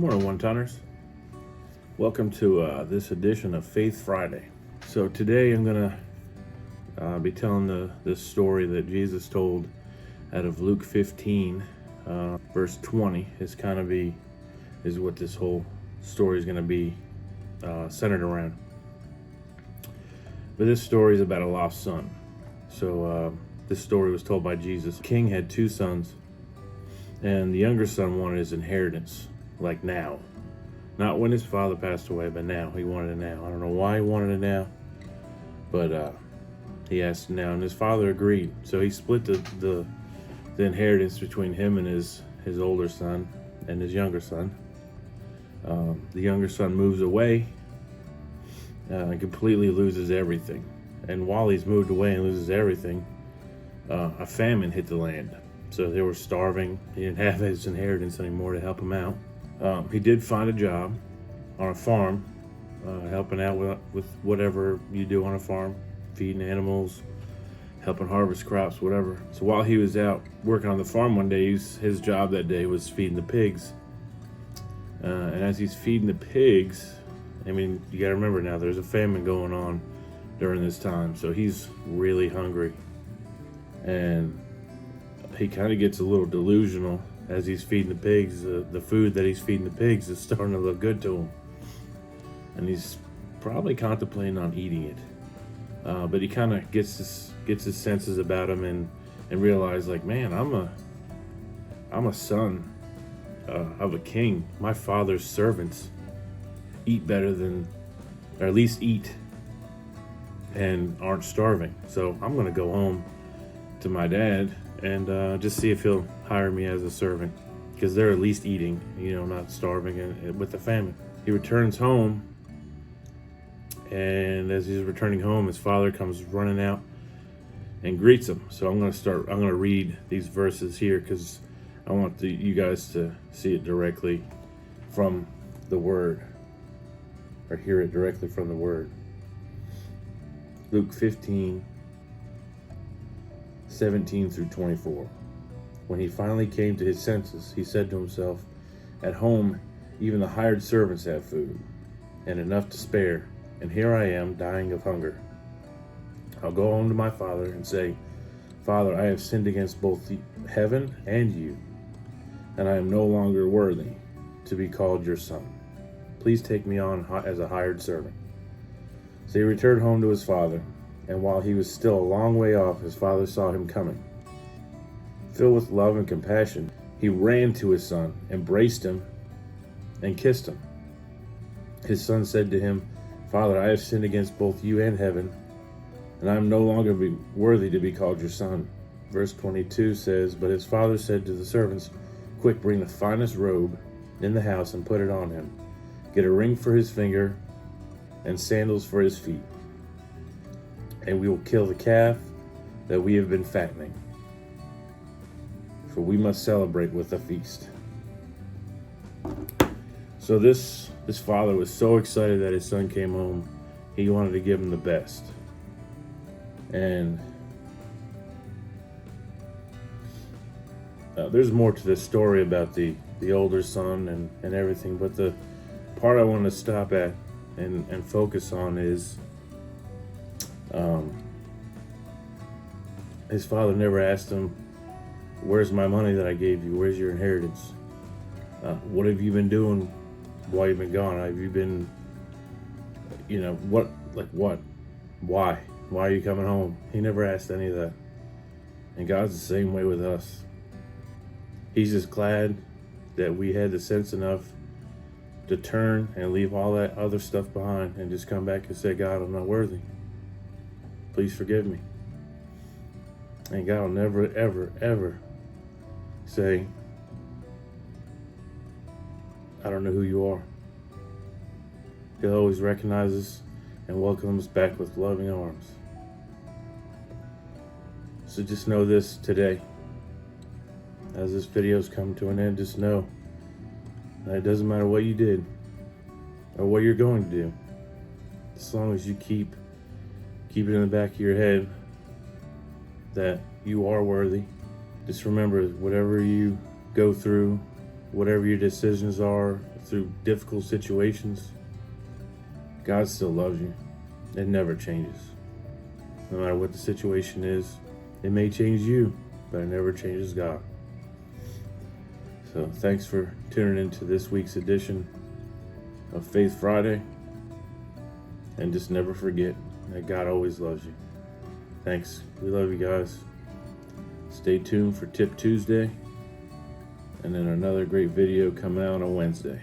Morning, one-toners. Welcome to this edition of Faith Friday. So today I'm going to be telling this story that Jesus told out of Luke 15, verse 20. Is what this whole story is going to be centered around. But this story is about a lost son. So this story was told by Jesus. The king had two sons, and the younger son wanted his inheritance, like now. Not when his father passed away, but now. He wanted it now. I don't know why he wanted it now, but he asked now, and his father agreed. So he split the inheritance between him and his older son and his younger son. The younger son moves away and completely loses everything. And while he's moved away and loses everything, a famine hit the land. So they were starving. He didn't have his inheritance anymore to help him out. He did find a job on a farm, helping out with whatever you do on a farm, feeding animals, helping harvest crops, whatever. So while he was out working on the farm one day, his job that day was feeding the pigs. And as he's feeding the pigs, I mean, you gotta remember now, there's a famine going on during this time. So he's really hungry. And he kind of gets a little delusional as he's feeding the pigs. The food that he's feeding the pigs is starting to look good to him. And he's probably contemplating on eating it. But he kind of gets his senses about him and realize, like, man, I'm a son of a king. My father's servants eat better than, or at least eat and aren't starving. So I'm gonna go home to my dad and just see if he'll hire me as a servant, because they're at least eating, not starving with the famine. He returns home, and as he's returning home, his father comes running out and greets him. So I'm going to read these verses here because I want you guys to see it directly from the word, or hear it directly from the word. Luke 15, 17 through 24. When he finally came to his senses, he said to himself, "At home, even the hired servants have food, and enough to spare, and here I am dying of hunger. I'll go home to my father and say, 'Father, I have sinned against both heaven and you, and I am no longer worthy to be called your son. Please take me on as a hired servant.' So he returned home to his father, and while he was still a long way off, his father saw him coming. Filled with love and compassion, he ran to his son, embraced him, and kissed him. His son said to him, 'Father, I have sinned against both you and heaven, and I am no longer worthy to be called your son.' Verse 22 says, But his father said to the servants, 'Quick, bring the finest robe in the house and put it on him. Get a ring for his finger and sandals for his feet. And we will kill the calf that we have been fattening, for we must celebrate with a feast.'" So this father was so excited that his son came home, he wanted to give him the best. And there's more to this story about the older son and everything, but the part I want to stop at and focus on is his father never asked him, "Where's my money that I gave you? Where's your inheritance? What have you been doing while you've been gone? Have you been, what? Why? Why are you coming home?" He never asked any of that. And God's the same way with us. He's just glad that we had the sense enough to turn and leave all that other stuff behind and just come back and say, "God, I'm not worthy. Please forgive me." And God will never, ever, ever say, "I don't know who you are." He'll always recognize us and welcome us back with loving arms. So just know this today. As this video's come to an end, just know that it doesn't matter what you did or what you're going to do. As long as you keep it in the back of your head that you are worthy. Just remember, whatever you go through, whatever your decisions are, through difficult situations, God still loves you. It never changes. No matter what the situation is, it may change you, but it never changes God. So thanks for tuning into this week's edition of Faith Friday. And just never forget that God always loves you. Thanks. We love you guys. Stay tuned for Tip Tuesday. And then another great video coming out on Wednesday.